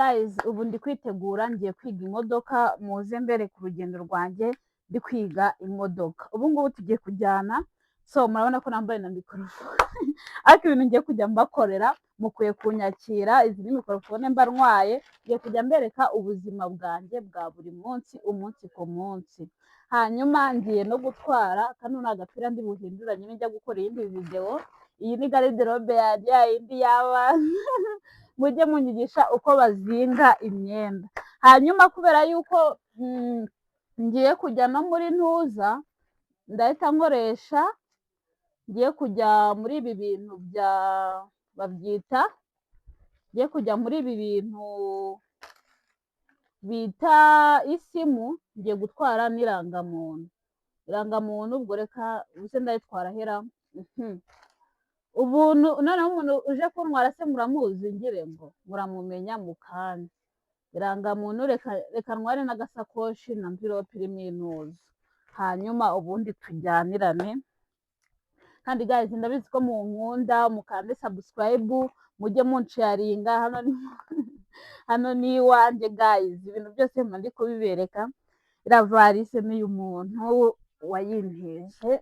guys, ubu ndi kwitegura ngiye kwiga imodoka, muze mbere ku rugendo rwanjye ndi kwiga imodoka. Ubu ngubu tugiye kujyana, so murabona ko nambaye na mikorofone ariko ibintu ngiye kujya mbakorera mukwiye kunyakira. Izi ni mikorofone mba ntwaye, ngiye kujya mbereka ubuzima bwanjye bwa buri munsi, umunsi ku munsi. Hanyuma ngiye no gutwara, kano ni agapira ndi buhinduranye njya gukora iyindi video. Iyi ni garderobe yanjye yindi y'abana mujye munyigisha uko bazinga imyenda. Hanyuma kubera yuko ngiye kujya no muri ntuza, ndahita nkoresha, ngiye kujya muri ibi bintu bya babyita, ngiye kujya muri ibi bintu bita isimu, ngiye gutwara n'irangamuntu. Irangamuntu ubwo reka ubuse ndayitwara hera. Ubuntu noneho umuntu uje kuntwara se muramuzi, ngire ngo muramumenya mu kanya. Irangamuntu reka ntware n'agasakoshi na mvirope irimo intuza, hanyuma ubundi tujyanirane. Kandi guys, ndabizi ko munkunda, mukande subscribe, mujye munsharinga. Hano ni iwanjye guys, ibintu byose mba ndi kubibereka. Iravarisi ni umuntu wayinteje.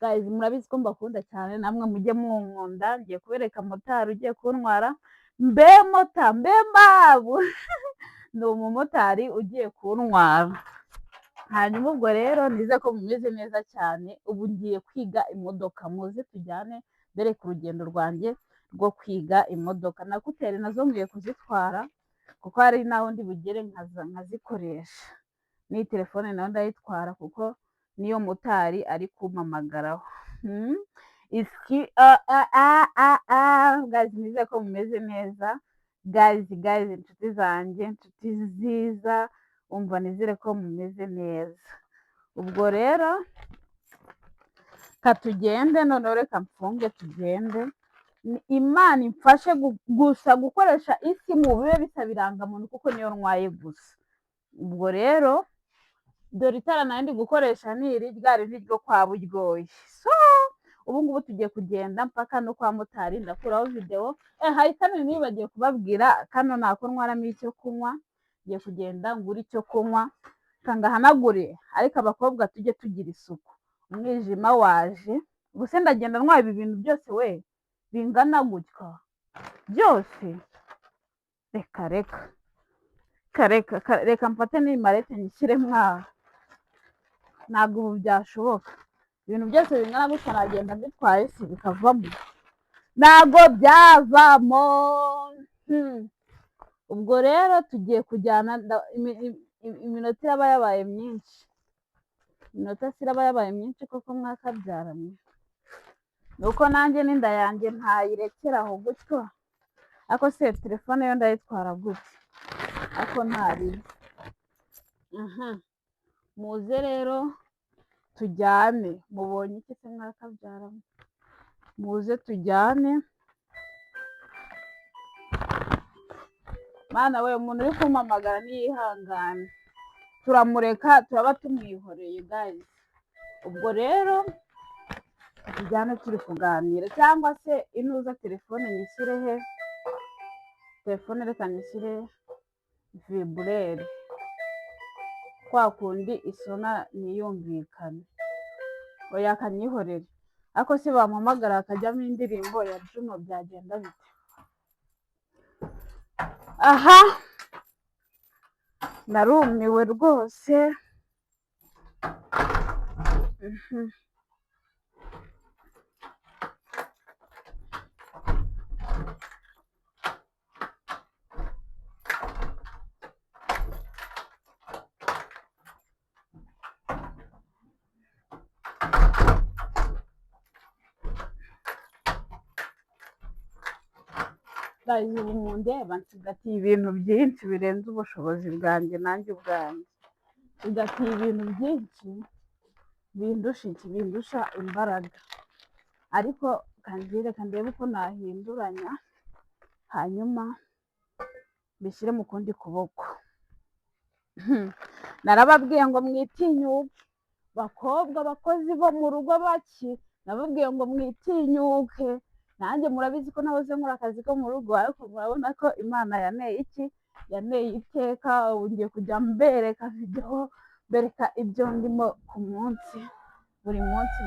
Guys, murabizi ko mbakunda cyane, namwe mujye munkunda. Ngiye kubereka motari ugiye kuntwara, mbe mabu ni umumotari ugiye kuntwara. Hanyuma ubwo rero nize ko mumeze neza cyane. Ubu ngiye kwiga imodoka, muze tujyane mbere ku rugendo rwanjye rwo kwiga imodoka. Na kuteri nazo ngiye kuzitwara kuko hari naho ndi bugere nkazikoresha. Ni telefone nayo ndayitwara kuko niyo motari ari kumpamagaraho. Guys, nize ko mumeze neza. Guys, inshuti zanjye, inshuti nziza, umva nizere ko mumeze neza. Ubwo rero katugende, noneho reka mfunge tugende. Imana imfashe gusa gukoresha isimu bibe bisaba irangamuntu kuko niyo ntwaye gusa. Ubwo rero dore itara nayo ndi gukoresha ni iri ryari ryo kwa Buryohe. So ubu ngubu tugiye kugenda mpaka no kwa motari, ndakuraho video. Hari kano nibagiye kubabwira, kano nako ntwaramo icyo kunywa. Ngiye kugenda ngura icyo kunywa kangahanagure, ariko abakobwa tujye tugira isuku, umwijima waje. Ubuse ndagenda ntwaye ibi bintu byose we bingana gutya byose. Reka mfate n'imarete nyishyire mwaho, ntabwo ubu byashoboka. Ibintu byose bingana gutya nagenda mbitwaye si bikavamo, ntabwo byavamo. Ubwo rero tugiye kujyana, iminota iraba yabaye myinshi, iminota iraba yabaye myinshi koko mwakabyaranye. Nuko nanjye n'inda yanjye ntayirekeraho gutyo, ariko se telefone yo ndayitwara gutya, ariko ntari. Muze rero tujyane. Mubonye iki se mwakabyaranye? Muze tujyane. Mana we, umuntu uri kumpamagara niyihangane, turamureka, turaba tumwihoreye guys. Ubwo rero tujyane turi kuganira, cyangwa se intuza telefone nyishyire he? Telefone reka nyishyire viburere, kwa kundi isona ntiyumvikane. Oya kanyihorere. Ariko se bampamagara hakajyamo indirimbo ya Juno byagenda bite? Aha, narumiwe rwose. Ubu mundeba nsigatiye ibintu byinshi birenze ubushobozi bwanjye nanjye ubwanjye. Nsigatiye ibintu byinshi bindusha imbaraga, ariko reka ndebe uko nahinduranya, hanyuma bishyire mu kundi kuboko. Narababwiye ngo mwitinyuke bakobwa, abakozi bo mu rugo baki, nababwiye ngo mwitinyuke nanjye murabizi ko nahoze nkora akazi ko mu rugo, ariko murabona ko Imana yaneye iki, yaneye iteka. Ubu ngiye kujya mbereka videwo, mbereka ibyo ndimo ku munsi, buri munsi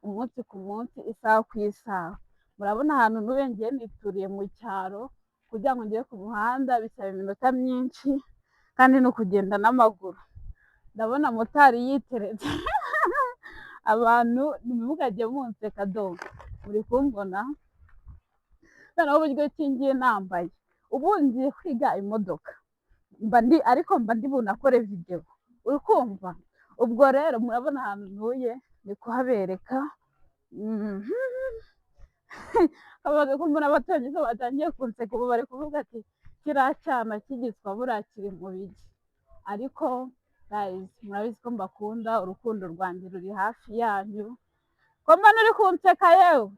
umunsi ku munsi, isaha ku isaha. Murabona ahantu ntuye ngiye nituriye mu cyaro, kugira ngo ngere ku muhanda bisaba iminota myinshi, kandi ni ukugenda n'amaguru. Ndabona motari yiteretse abantu ntimukajye munseka do, muri kumbona noneho uburyo ki ngiye nambaye. Ubu ngiye kwiga imodoka, ariko mba ndi bunakore videwo, uri kumva? Ubwo rero murabona ahantu ntuye, ni kuhabereka. Kabaga ko mbona abaturanyi ko batangiye kunseka, ubu bari kuvuga ati kiriya cyana cy'igiswa buriya kiri mu biki. Ariko guys, murabizi ko mbakunda, urukundo rwanjye ruri hafi yanyu. Ko mbona uri kunseka yewe,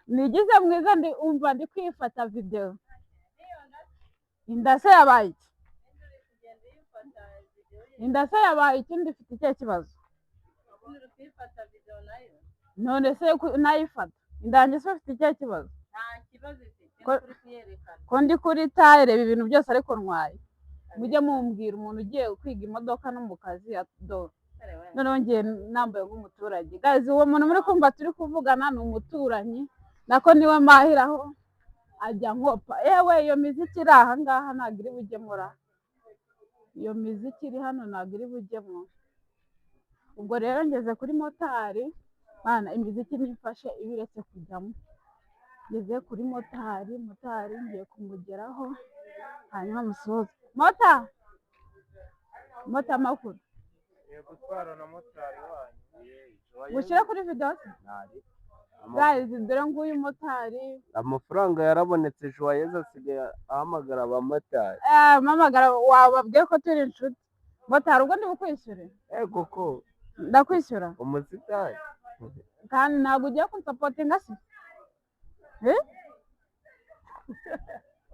nigize mwiza, umva ndi kwifata videwo. Inda se yabaye iki? Inda se yabaye iki? Ndifite ikihe kibazo? None se nayifata inda yanjye se ufite ikihe kibazo? Ko ndi kuri tayi, reba ibintu byose ariko ntwaye. Mujye mumbwira umuntu ugiye kwiga imodoka no mu kazi do, noneho ngiye nambaye nk'umuturage. Guys, uwo muntu muri kumva turi kuvugana ni umuturanyi, nako niwe mahiraho ajya nkopa. Yewe iyo miziki iri aha ngaha ntabwo iri bugemura, iyo miziki iri hano ntabwo iri bugemura. Ubwo rero ngeze kuri motari, bana imiziki nifashe ibiretse kujyamo. Ngeze kuri motari ngiye kumugeraho, hanyuma musoze. Mota makuru gutwara na motari wanyu gushyira kuri videwo. Guys, dore nguyu motari, amafaranga yarabonetse. Joyeuse asigaye ahamagara abamotari. mpamagara, wababwiye ko turi inshuti. Motari ubwo ndi bukwishyure? Koko ndakwishyura umusitari, kandi ntabwo ugiye kunsapotinga se?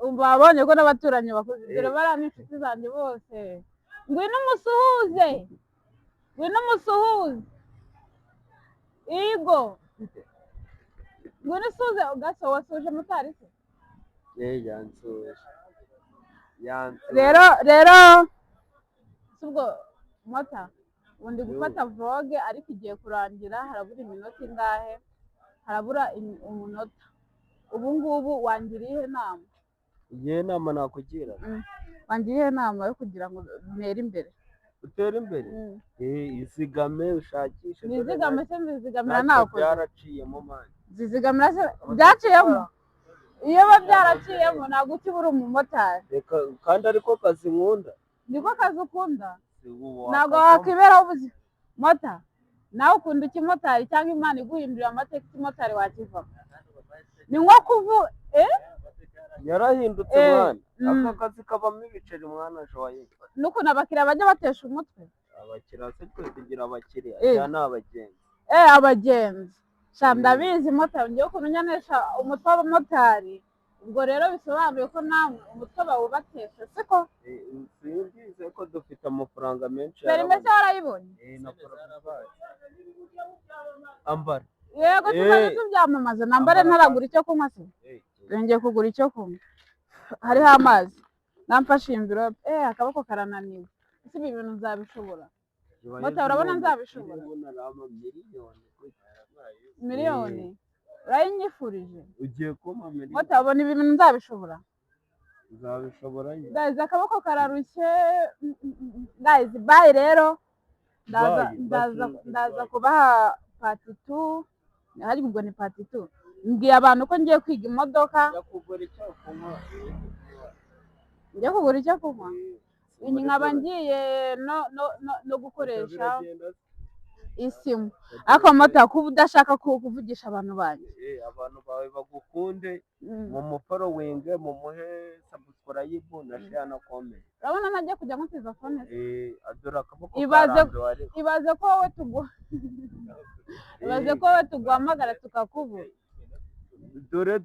Umva wabonye ko n'abaturanyi bakuze, dore bariya ni inshuti zanjye bose. Ngwino umusuhuze, Igo, ngwino usuhuze. Gaso wasuje motari se? yansuje. Rero ubwo mota ubundi gufata vloge, ariko igiye kurangira, harabura iminota ingahe? Harabura umunota. Ubu ngubu wangiriye inama? Igihe nama nakugira, wangiriye inama yo kugira ngo ntere imbere. utere imbere? Izigame, ushakishe. Nizigame se? Nzizigamira nakoze? Byaraciyemo mani. Zizigamira se byaciyemo? Iyo byaraciyemo ntabwo ukibura umumotari. Kandi ariko kazi nkunda. Niko kazi ukunda? Ntabwo wakwiberaho ubuzima. Mota nawe ukunda ikimotari, cyangwa Imana iguhindurira amateka ikimotari wakivamo? Ni nko kuvuga yarahindutse mwana. Aka kazi kabamo ibiceri mwana Joyeuse. N'ukuntu abakiriya bajya batesha umutwe. Abakiriya se twe tugira abakiriya, aya ni abagenzi. Abagenzi sha ndabizi mota, ngiye ukuntu nyanesha umutwe w'abamotari. Ubwo rero bisobanuye ko namwe umutwe bawubatesha, siko? Simbizi ko dufite amafaranga menshi. Perime se warayibonye? Ambara. Yego tuzajya tubyamamaza. Nambare ntaragura icyo kunywa se? Ngiye kugura icyo kunywa, hariho amazi. Namfashe envelope. Akaboko karananiwe. Ese ibi bintu nzabishobora? Mota urabona nzabishobora? Miliyoni urayinyifurije? Ugiye kumpa miliyoni? Mota ubona ibi bintu nzabishobora? Nzabishobora. Guys, akaboko kararushye. Guys, bye rero. Ndaza kubaha part 2. Hari ubwo ni part 2. Mbwiye abantu ko ngiye kwiga imodoka. Njya kugura icyo kunywa? Nkaba ngiye no gukoresha isimu. Ariko mota kuba udashaka kuvugisha abantu banjye. Abantu bawe bagukunde, mu mufollowinge, mu muhe subscribe na share na comment. Urabona ntajya kujya muri telefone? Adora akaboko karambe. Ibaze ko wowe tuguhamagara tukakubura. Dore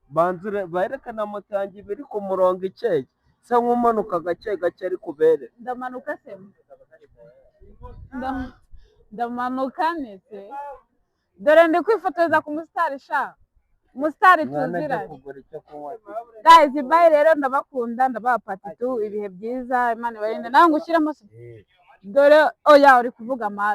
banzure bayerekana moto yanjye biri ku murongo ikeye, se nk'umanuka gake gake ari kubere. Ndamanuka se? ndamanuka nese dore ndi kwifotoreza ku musitari sha umusitari umwana ajya tuziranye kugura icyo kunywa guys bye rero ndabakunda ndabaha part 2 ibihe byiza imana ibarinde nawe ngushyiremo dore oya uri kuvuga